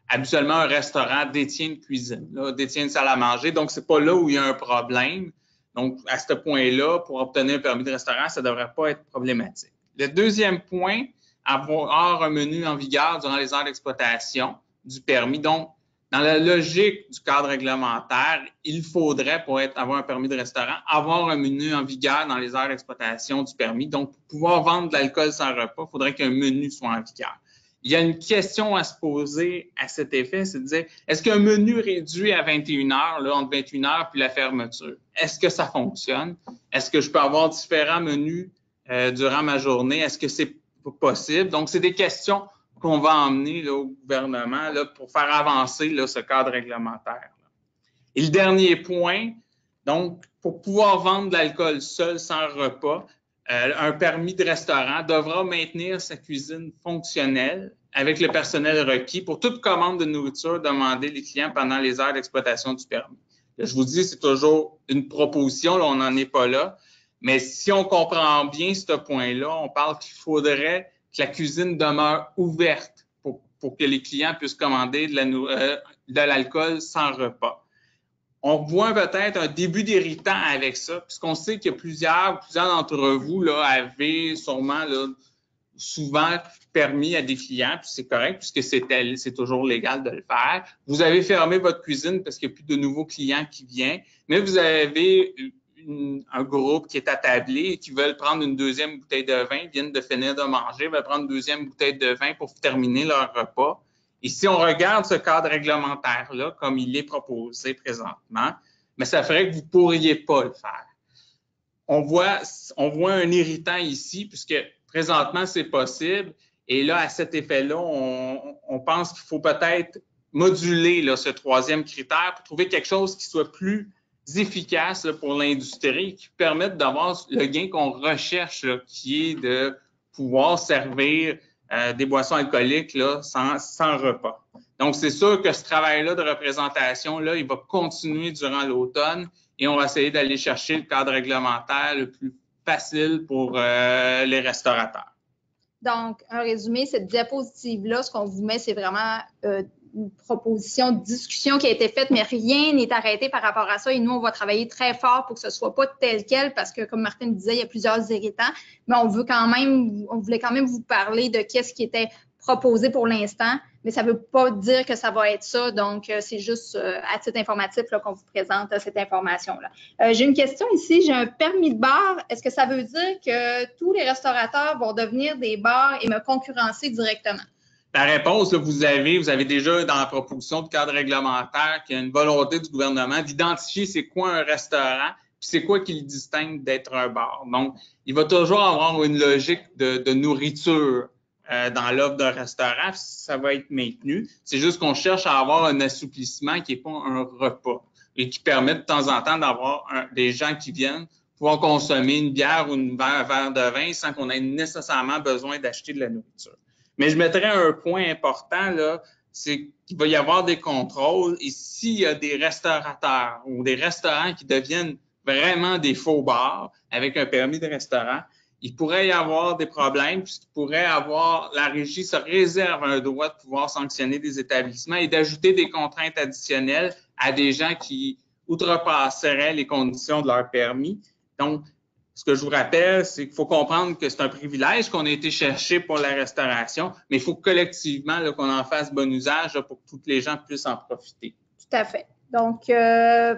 habituellement, un restaurant détient une cuisine, là, détient une salle à manger. Donc, c'est pas là où il y a un problème. Donc, à ce point-là, pour obtenir un permis de restaurant, ça ne devrait pas être problématique. Le deuxième point, avoir un menu en vigueur durant les heures d'exploitation du permis. Donc, dans la logique du cadre réglementaire, il faudrait, pour avoir un permis de restaurant, avoir un menu en vigueur dans les heures d'exploitation du permis. Donc, pour pouvoir vendre de l'alcool sans repas, il faudrait qu'un menu soit en vigueur. Il y a une question à se poser à cet effet, c'est de dire, est-ce qu'un menu réduit à 21 heures, là, entre 21 heures puis la fermeture, est-ce que ça fonctionne? Est-ce que je peux avoir différents menus durant ma journée? Est-ce que c'est possible? Donc, c'est des questions qu'on va emmener là, au gouvernement là, pour faire avancer là, ce cadre réglementaire. Là. Et le dernier point, donc, pour pouvoir vendre de l'alcool seul, sans repas, un permis de restaurant devra maintenir sa cuisine fonctionnelle avec le personnel requis pour toute commande de nourriture demandée les clients pendant les heures d'exploitation du permis. Là, je vous dis, c'est toujours une proposition, là, on n'en est pas là, mais si on comprend bien ce point-là, on parle qu'il faudrait que la cuisine demeure ouverte pour que les clients puissent commander de l'alcool sans repas. On voit peut-être un début d'irritant avec ça, puisqu'on sait que plusieurs d'entre vous là, avaient sûrement là, souvent permis à des clients, puis c'est correct, puisque c'est toujours légal de le faire. Vous avez fermé votre cuisine parce qu'il n'y a plus de nouveaux clients qui viennent, mais vous avez un groupe qui est attablé et qui veulent prendre une deuxième bouteille de vin, viennent de finir de manger, veulent prendre une deuxième bouteille de vin pour terminer leur repas. Et si on regarde ce cadre réglementaire-là, comme il est proposé présentement, mais ça ferait que vous ne pourriez pas le faire. On voit un irritant ici, puisque présentement, c'est possible. Et là, à cet effet-là, on pense qu'il faut peut-être moduler là, ce troisième critère pour trouver quelque chose qui soit plus efficace là, pour l'industrie, qui permette d'avoir le gain qu'on recherche, là, qui est de pouvoir servir des boissons alcooliques là, sans repas. Donc, c'est sûr que ce travail-là de représentation-là, il va continuer durant l'automne et on va essayer d'aller chercher le cadre réglementaire le plus facile pour les restaurateurs. Donc, un résumé, cette diapositive-là, ce qu'on vous met, c'est vraiment une proposition de discussion qui a été faite, mais rien n'est arrêté par rapport à ça. Et nous, on va travailler très fort pour que ce ne soit pas tel quel, parce que, comme Martin disait, il y a plusieurs irritants, mais on voulait quand même vous parler de qu'est-ce qui était proposé pour l'instant, mais ça ne veut pas dire que ça va être ça. Donc, c'est juste à titre informatif qu'on vous présente cette information-là. J'ai une question ici. J'ai un permis de bar. Est-ce que ça veut dire que tous les restaurateurs vont devenir des bars et me concurrencer directement? La réponse, là, vous avez déjà dans la proposition de cadre réglementaire qu'il y a une volonté du gouvernement d'identifier c'est quoi un restaurant, puis c'est quoi qui le distingue d'être un bar. Donc, il va toujours avoir une logique de nourriture dans l'offre d'un restaurant, ça va être maintenu. C'est juste qu'on cherche à avoir un assouplissement qui n'est pas un repas et qui permet de temps en temps d'avoir des gens qui viennent pouvoir consommer une bière ou un verre de vin sans qu'on ait nécessairement besoin d'acheter de la nourriture. Mais je mettrais un point important, là, c'est qu'il va y avoir des contrôles et s'il y a des restaurateurs ou des restaurants qui deviennent vraiment des faux bars avec un permis de restaurant, il pourrait y avoir des problèmes puisqu'il pourrait avoir, la régie se réserve un droit de pouvoir sanctionner des établissements et d'ajouter des contraintes additionnelles à des gens qui outrepasseraient les conditions de leur permis. Donc, ce que je vous rappelle, c'est qu'il faut comprendre que c'est un privilège qu'on a été chercher pour la restauration, mais il faut collectivement là, qu'on en fasse bon usage là, pour que tous les gens puissent en profiter. Tout à fait. Donc,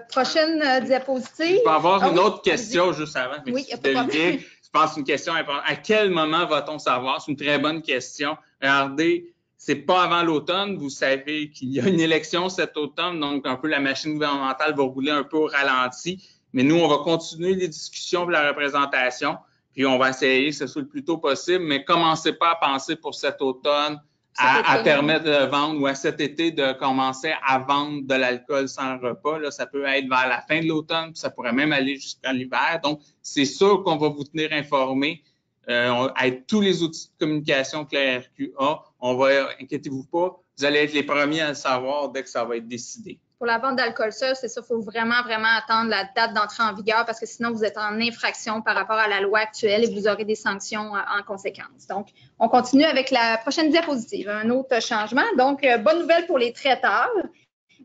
prochaine diapositive. Je vais avoir une autre question juste avant. Oui, Olivier. je pense que c'est une question importante. À quel moment va-t-on savoir? C'est une très bonne question. Regardez, c'est pas avant l'automne. Vous savez qu'il y a une élection cet automne, donc un peu la machine gouvernementale va rouler un peu au ralenti. Mais nous, on va continuer les discussions pour la représentation, puis on va essayer que ce soit le plus tôt possible, mais commencez pas à penser pour cet automne à permettre de vendre ou à cet été de commencer à vendre de l'alcool sans repas. Là, ça peut être vers la fin de l'automne, puis ça pourrait même aller jusqu'à l'hiver. Donc, c'est sûr qu'on va vous tenir informés. Avec tous les outils de communication que la RQ a, on va, inquiétez-vous pas, vous allez être les premiers à le savoir dès que ça va être décidé. Pour la vente d'alcool seul, c'est ça, il faut vraiment, vraiment attendre la date d'entrée en vigueur parce que sinon, vous êtes en infraction par rapport à la loi actuelle et vous aurez des sanctions en conséquence. Donc, on continue avec la prochaine diapositive, un autre changement. Donc, bonne nouvelle pour les traiteurs.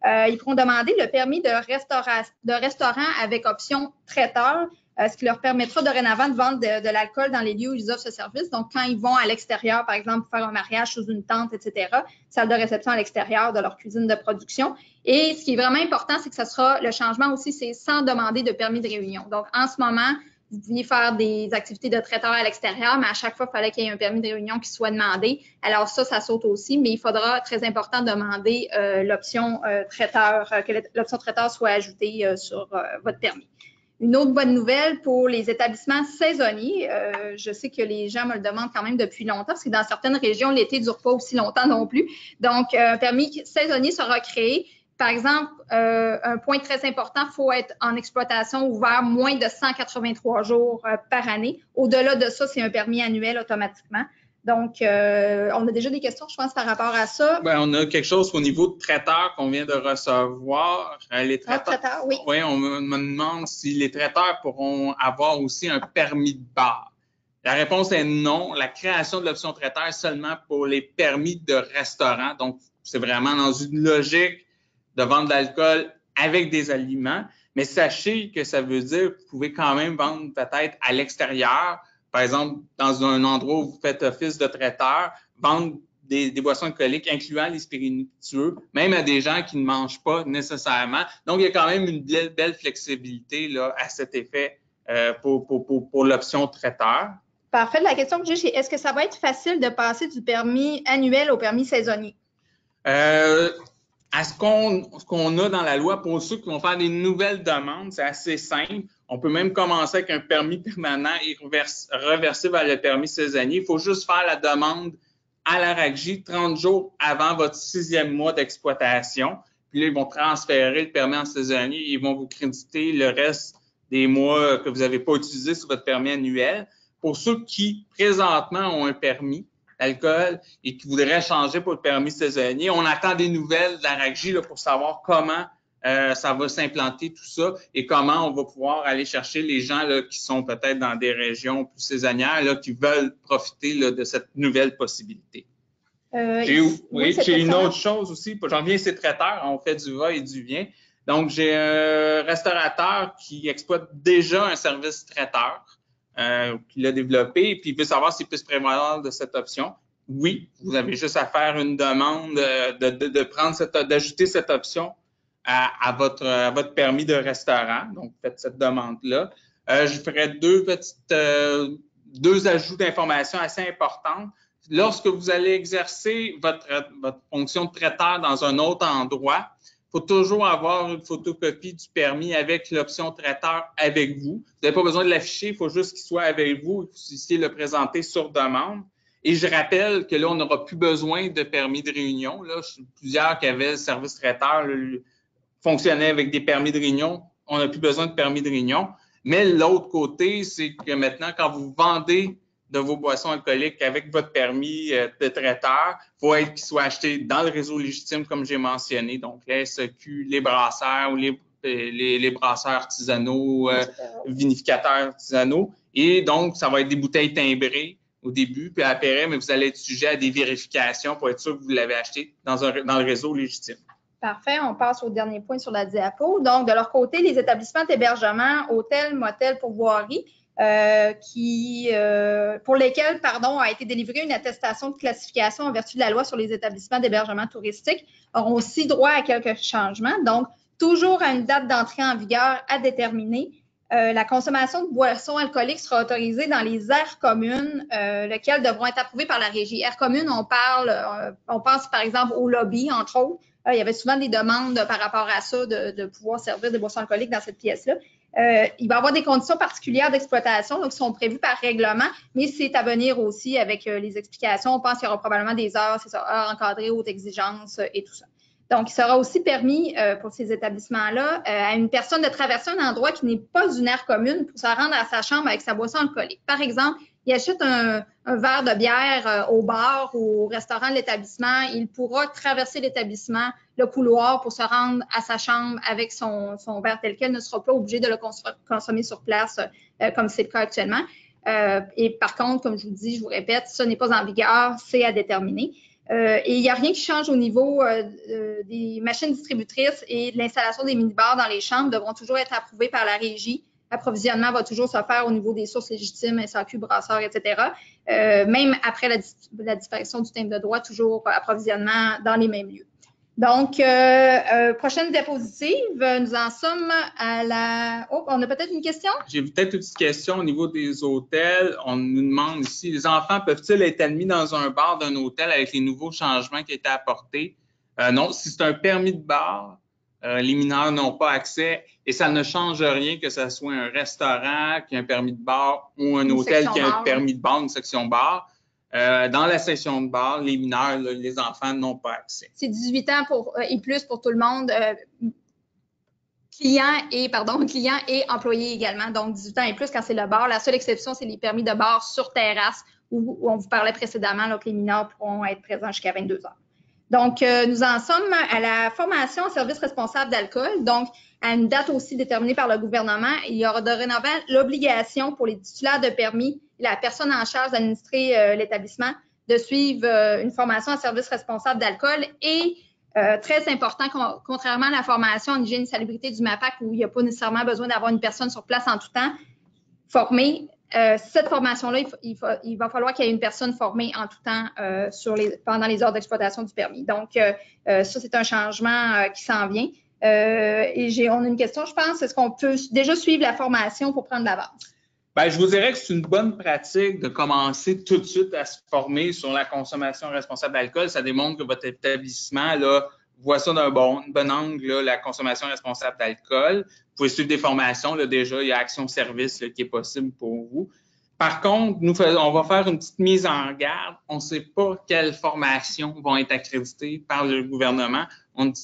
Ils pourront demander le permis de restaurant avec option traiteur, ce qui leur permettra dorénavant de vendre de l'alcool dans les lieux où ils offrent ce service. Donc, quand ils vont à l'extérieur, par exemple, faire un mariage sous une tente, etc., salle de réception à l'extérieur de leur cuisine de production. Et ce qui est vraiment important, c'est que ce sera le changement aussi, c'est sans demander de permis de réunion. Donc, en ce moment, vous pouviez faire des activités de traiteur à l'extérieur, mais à chaque fois, il fallait qu'il y ait un permis de réunion qui soit demandé. Alors ça saute aussi, mais il faudra, très important, demander l'option traiteur, que l'option traiteur soit ajoutée sur votre permis. Une autre bonne nouvelle pour les établissements saisonniers, je sais que les gens me le demandent quand même depuis longtemps, parce que dans certaines régions, l'été ne dure pas aussi longtemps non plus. Donc, un permis saisonnier sera créé. Par exemple, un point très important, il faut être en exploitation ouvert moins de 183 jours par année. Au-delà de ça, c'est un permis annuel automatiquement. Donc, on a déjà des questions, je pense, par rapport à ça. Bien, on a quelque chose au niveau de traiteurs qu'on vient de recevoir. Les traiteurs, oui. Oui, on me demande si les traiteurs pourront avoir aussi un permis de bar. La réponse est non. La création de l'option traiteur est seulement pour les permis de restaurant. Donc, c'est vraiment dans une logique de vendre de l'alcool avec des aliments. Mais sachez que ça veut dire que vous pouvez quand même vendre peut-être à l'extérieur. Par exemple, dans un endroit où vous faites office de traiteur, vendre des boissons alcooliques, incluant les spiritueux, même à des gens qui ne mangent pas nécessairement. Donc, il y a quand même une belle flexibilité là, à cet effet pour l'option traiteur. Parfait. La question que j'ai, c'est est-ce que ça va être facile de passer du permis annuel au permis saisonnier? À ce qu'on a dans la loi, pour ceux qui vont faire des nouvelles demandes, c'est assez simple. On peut même commencer avec un permis permanent et reverser vers le permis saisonnier. Il faut juste faire la demande à la RACJ 30 jours avant votre 6e mois d'exploitation. Puis là, ils vont transférer le permis en saisonnier et ils vont vous créditer le reste des mois que vous n'avez pas utilisé sur votre permis annuel. Pour ceux qui, présentement, ont un permis d'alcool et qui voudraient changer pour le permis saisonnier, on attend des nouvelles de la RACJ pour savoir comment ça va s'implanter tout ça et comment on va pouvoir aller chercher les gens là, qui sont peut-être dans des régions plus saisonnières, là, qui veulent profiter là, de cette nouvelle possibilité. J'ai une autre chose aussi. J'en viens, c'est traiteur. On fait du va et du vient. Donc, j'ai un restaurateur qui exploite déjà un service traiteur qu'il a développé et puis il veut savoir s'il peut se prévaloir de cette option. Oui, vous avez juste à faire une demande d'ajouter cette option à votre permis de restaurant. Donc, faites cette demande-là. Je ferai deux ajouts d'informations assez importantes. Lorsque vous allez exercer votre fonction de traiteur dans un autre endroit, il faut toujours avoir une photocopie du permis avec l'option traiteur avec vous. Vous n'avez pas besoin de l'afficher, il faut juste qu'il soit avec vous et que vous puissiez le présenter sur demande. Et je rappelle que là, on n'aura plus besoin de permis de réunion. Là, plusieurs qui avaient le service traiteur fonctionnaient avec des permis de réunion. On n'a plus besoin de permis de réunion. Mais l'autre côté, c'est que maintenant, quand vous vendez de vos boissons alcooliques avec votre permis de traiteur, il faut qu'il soit acheté dans le réseau légitime, comme j'ai mentionné. Donc, la SEQ, les brasseurs ou les brasseurs artisanaux, vinificateurs artisanaux. Et donc, ça va être des bouteilles timbrées au début, puis après, mais vous allez être sujet à des vérifications pour être sûr que vous l'avez acheté dans le réseau légitime. Parfait. On passe au dernier point sur la diapo. Donc, de leur côté, les établissements d'hébergement, hôtels, motels, pourvoiries, pour lesquels, a été délivrée une attestation de classification en vertu de la loi sur les établissements d'hébergement touristique, auront aussi droit à quelques changements. Donc, toujours à une date d'entrée en vigueur à déterminer. la consommation de boissons alcooliques sera autorisée dans les aires communes, lesquelles devront être approuvées par la régie. Aires communes, on pense par exemple au lobby, entre autres. Il y avait souvent des demandes par rapport à ça, de pouvoir servir des boissons alcooliques dans cette pièce-là. Il va y avoir des conditions particulières d'exploitation, donc qui sont prévues par règlement, mais c'est à venir aussi avec les explications. On pense qu'il y aura probablement des heures, c'est ça, heures encadrées, haute exigence et tout ça. Donc, il sera aussi permis pour ces établissements-là à une personne de traverser un endroit qui n'est pas une aire commune pour se rendre à sa chambre avec sa boisson alcoolique. Par exemple, il achète un verre de bière au bar ou au restaurant de l'établissement, il pourra traverser l'établissement, le couloir pour se rendre à sa chambre avec son verre tel quel, ne sera pas obligé de le consommer sur place comme c'est le cas actuellement. Et par contre, comme je vous dis, je vous répète, ce n'est pas en vigueur, c'est à déterminer. Et il n'y a rien qui change au niveau des machines distributrices et de l'installation des minibars dans les chambres devront toujours être approuvées par la régie. L'approvisionnement va toujours se faire au niveau des sources légitimes, SAQ, brasseurs, etc. Même après la disparition du timbre de droit, toujours approvisionnement dans les mêmes lieux. Donc, prochaine diapositive, nous en sommes à la... Oh, on a peut-être une question? J'ai peut-être une petite question au niveau des hôtels. On nous demande ici, les enfants peuvent-ils être admis dans un bar d'un hôtel avec les nouveaux changements qui ont été apportés? Non, si c'est un permis de bar, les mineurs n'ont pas accès et ça ne change rien que ce soit un restaurant qui a un permis de bar ou un hôtel qui a un permis de bar, une section bar. Dans la section de bar, les mineurs, là, les enfants n'ont pas accès. C'est 18 ans et plus pour tout le monde, clients et employés également. Donc, 18 ans et plus quand c'est le bar. La seule exception, c'est les permis de bar sur terrasse où on vous parlait précédemment là, que les mineurs pourront être présents jusqu'à 22 heures. Donc, nous en sommes à la formation en service responsable d'alcool. Donc, à une date aussi déterminée par le gouvernement, il y aura dorénavant l'obligation pour les titulaires de permis et la personne en charge d'administrer l'établissement de suivre une formation en service responsable d'alcool et, très important, contrairement à la formation en hygiène et salubrité du MAPAC où il n'y a pas nécessairement besoin d'avoir une personne sur place en tout temps formée, cette formation-là, il va falloir qu'il y ait une personne formée en tout temps pendant les heures d'exploitation du permis. Donc, ça, c'est un changement qui s'en vient. Et on a une question, je pense. Est-ce qu'on peut déjà suivre la formation pour prendre l'avance? Bien, je vous dirais que c'est une bonne pratique de commencer tout de suite à se former sur la consommation responsable d'alcool. Ça démontre que votre établissement là, voit ça d'un bon angle, là, la consommation responsable d'alcool. Vous pouvez suivre des formations. Là, déjà, il y a Action Service là, qui est possible pour vous. Par contre, on va faire une petite mise en garde. On ne sait pas quelles formations vont être accréditées par le gouvernement.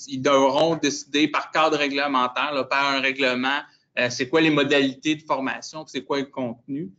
Ils devront décider par cadre réglementaire, là, par un règlement, c'est quoi les modalités de formation, c'est quoi le contenu.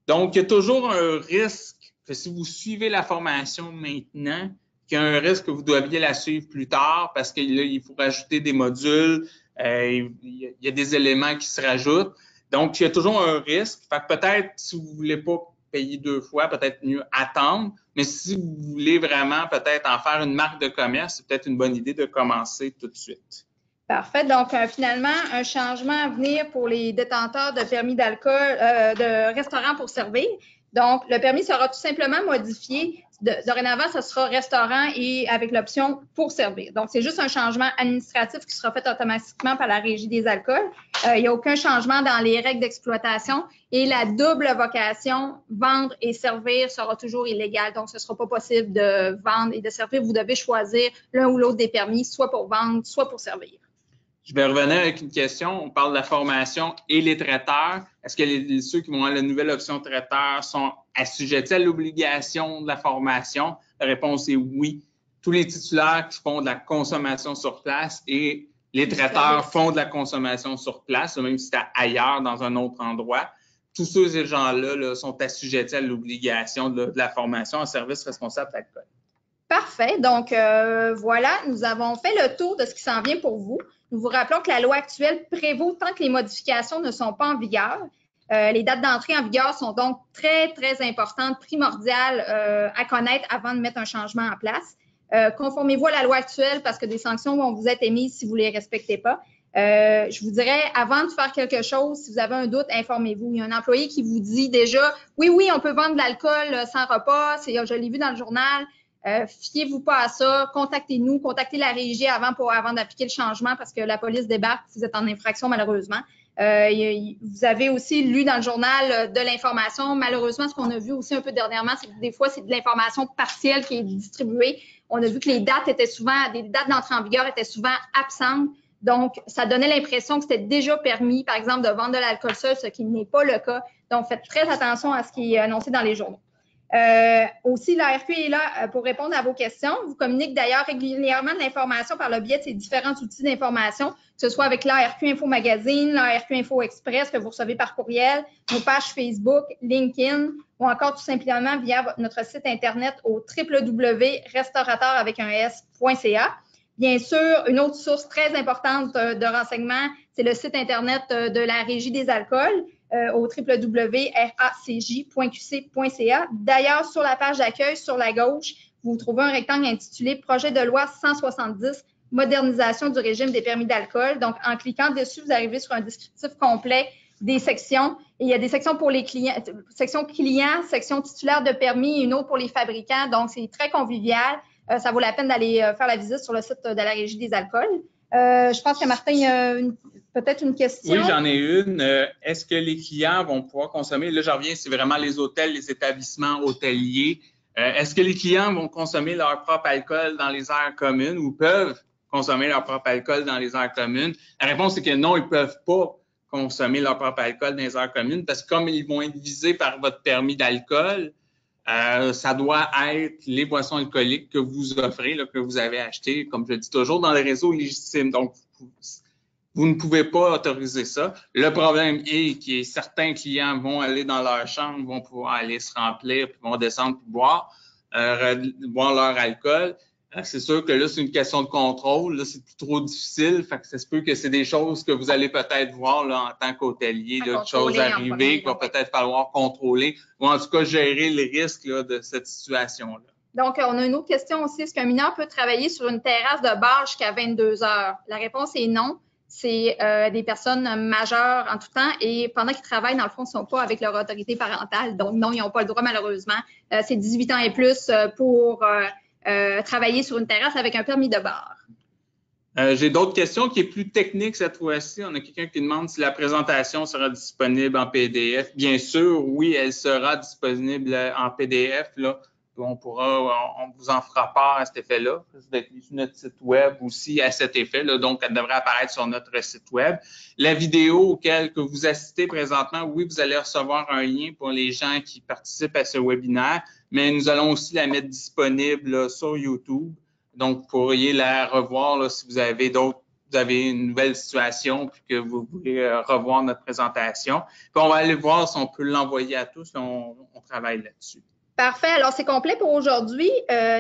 Donc, il y a toujours un risque que si vous suivez la formation maintenant, qu'il y a un risque que vous deviez la suivre plus tard parce qu'il faut rajouter des modules, il y a des éléments qui se rajoutent. Donc, il y a toujours un risque. Fait que peut-être, si vous ne voulez pas payer 2 fois, peut-être mieux attendre. Mais si vous voulez vraiment peut-être en faire une marque de commerce, c'est peut-être une bonne idée de commencer tout de suite. Parfait. Donc, finalement, un changement à venir pour les détenteurs de permis d'alcool, de restaurant pour servir. Donc, le permis sera tout simplement modifié. Dorénavant, ce sera restaurant et avec l'option pour servir. Donc, c'est juste un changement administratif qui sera fait automatiquement par la Régie des alcools. Il n'y a aucun changement dans les règles d'exploitation et la double vocation, vendre et servir, sera toujours illégale. Donc, ce ne sera pas possible de vendre et de servir. Vous devez choisir l'un ou l'autre des permis, soit pour vendre, soit pour servir. Je vais revenir avec une question. On parle de la formation et les traiteurs. Est-ce que ceux qui vont avoir la nouvelle option traiteur sont assujettis à l'obligation de la formation? La réponse est oui. Tous les titulaires qui font de la consommation sur place et les traiteurs font de la consommation sur place, même si c'est ailleurs, dans un autre endroit. Tous ces gens-là là, sont assujettis à l'obligation de la formation en service responsable d'alcool. Parfait. Donc, voilà, nous avons fait le tour de ce qui s'en vient pour vous. Nous vous rappelons que la loi actuelle prévaut tant que les modifications ne sont pas en vigueur. Les dates d'entrée en vigueur sont donc très, très importantes, primordiales à connaître avant de mettre un changement en place. Conformez-vous à la loi actuelle parce que des sanctions vont vous être émises si vous ne les respectez pas. Je vous dirais, avant de faire quelque chose, si vous avez un doute, informez-vous. Il y a un employé qui vous dit déjà, oui, on peut vendre de l'alcool sans repas, je l'ai vu dans le journal. Fiez-vous pas à ça, contactez-nous, contactez la régie avant d'appliquer le changement parce que la police débarque, vous êtes en infraction malheureusement. Vous avez aussi lu dans le journal de l'information. Malheureusement, ce qu'on a vu aussi un peu dernièrement, c'est que des fois, c'est de l'information partielle qui est distribuée. On a vu que les dates d'entrée en vigueur étaient souvent absentes. Donc, ça donnait l'impression que c'était déjà permis, par exemple, de vendre de l'alcool seul, ce qui n'est pas le cas. Donc, faites très attention à ce qui est annoncé dans les journaux. Aussi, l'ARQ est là pour répondre à vos questions. Vous communique d'ailleurs régulièrement de l'information par le biais de ces différents outils d'information, que ce soit avec l'ARQ Info Magazine, l'ARQ Info Express que vous recevez par courriel, nos pages Facebook, LinkedIn, ou encore tout simplement via notre site Internet au www.restaurateur.ca. Bien sûr, une autre source très importante de renseignements, c'est le site Internet de la Régie des alcools au www.racj.qc.ca. D'ailleurs, sur la page d'accueil, sur la gauche, vous trouvez un rectangle intitulé « Projet de loi 170, modernisation du régime des permis d'alcool ». Donc, en cliquant dessus, vous arrivez sur un descriptif complet des sections. Et il y a des sections pour les clients, section clients, section titulaire de permis et une autre pour les fabricants. Donc, c'est très convivial. Ça vaut la peine d'aller faire la visite sur le site de la Régie des alcools. Je pense que Martin, peut-être une question. Oui, j'en ai une. Est-ce que les clients vont pouvoir consommer, là, j'en reviens, c'est vraiment les hôtels, les établissements hôteliers. Est-ce que les clients vont consommer leur propre alcool dans les aires communes ou peuvent consommer leur propre alcool dans les aires communes? La réponse est que non, ils ne peuvent pas consommer leur propre alcool dans les aires communes parce que comme ils vont être visés par votre permis d'alcool, ça doit être les boissons alcooliques que vous offrez, là, que vous avez achetées, comme je dis toujours, dans les réseaux légitimes. Donc, vous ne pouvez pas autoriser ça. Le problème est que certains clients vont aller dans leur chambre, vont pouvoir aller se remplir, puis vont descendre pour boire leur alcool. C'est sûr que là, c'est une question de contrôle. Là, c'est plus trop difficile. Fait que ça se peut que c'est des choses que vous allez peut-être voir là, en tant qu'hôtelier, des choses arriver qu'il va peut-être falloir contrôler ou en tout cas gérer les risques là, de cette situation-là. Donc, on a une autre question aussi. Est-ce qu'un mineur peut travailler sur une terrasse de bar jusqu'à 22 heures? La réponse est non. C'est des personnes majeures en tout temps et pendant qu'ils travaillent, dans le fond, ils ne sont pas avec leur autorité parentale. Donc, non, ils n'ont pas le droit, malheureusement. C'est 18 ans et plus pour travailler sur une terrasse avec un permis de bar. J'ai d'autres questions qui est plus techniques cette fois-ci. On a quelqu'un qui demande si la présentation sera disponible en PDF. Bien sûr, oui, elle sera disponible en PDF. Là. On vous en fera part à cet effet-là. Sur notre site web aussi à cet effet. Là, donc, elle devrait apparaître sur notre site web. La vidéo auquel que vous assistez présentement, oui, vous allez recevoir un lien pour les gens qui participent à ce webinaire, mais nous allons aussi la mettre disponible là, sur YouTube. Donc, vous pourriez la revoir là, si vous avez une nouvelle situation puis que vous voulez revoir notre présentation. Puis on va aller voir si on peut l'envoyer à tous. On travaille là-dessus. Parfait. Alors, c'est complet pour aujourd'hui.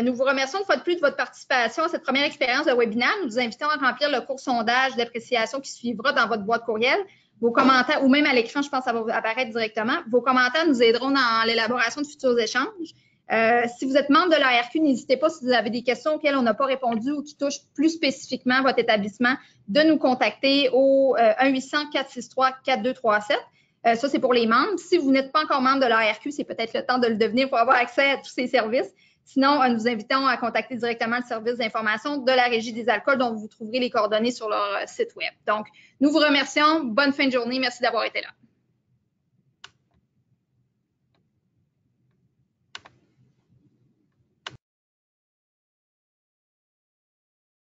Nous vous remercions une fois de plus de votre participation à cette première expérience de webinaire. Nous vous invitons à remplir le court sondage d'appréciation qui suivra dans votre boîte courriel. Vos commentaires, ou même à l'écran, je pense que ça va apparaître directement. Vos commentaires nous aideront dans l'élaboration de futurs échanges. Si vous êtes membre de l'ARQ, n'hésitez pas, si vous avez des questions auxquelles on n'a pas répondu ou qui touchent plus spécifiquement votre établissement, de nous contacter au 1-800-463-4237. Ça, c'est pour les membres. Si vous n'êtes pas encore membre de l'ARQ, c'est peut-être le temps de le devenir pour avoir accès à tous ces services. Sinon, nous vous invitons à contacter directement le service d'information de la Régie des alcools dont vous trouverez les coordonnées sur leur site web. Donc, nous vous remercions. Bonne fin de journée. Merci d'avoir été là.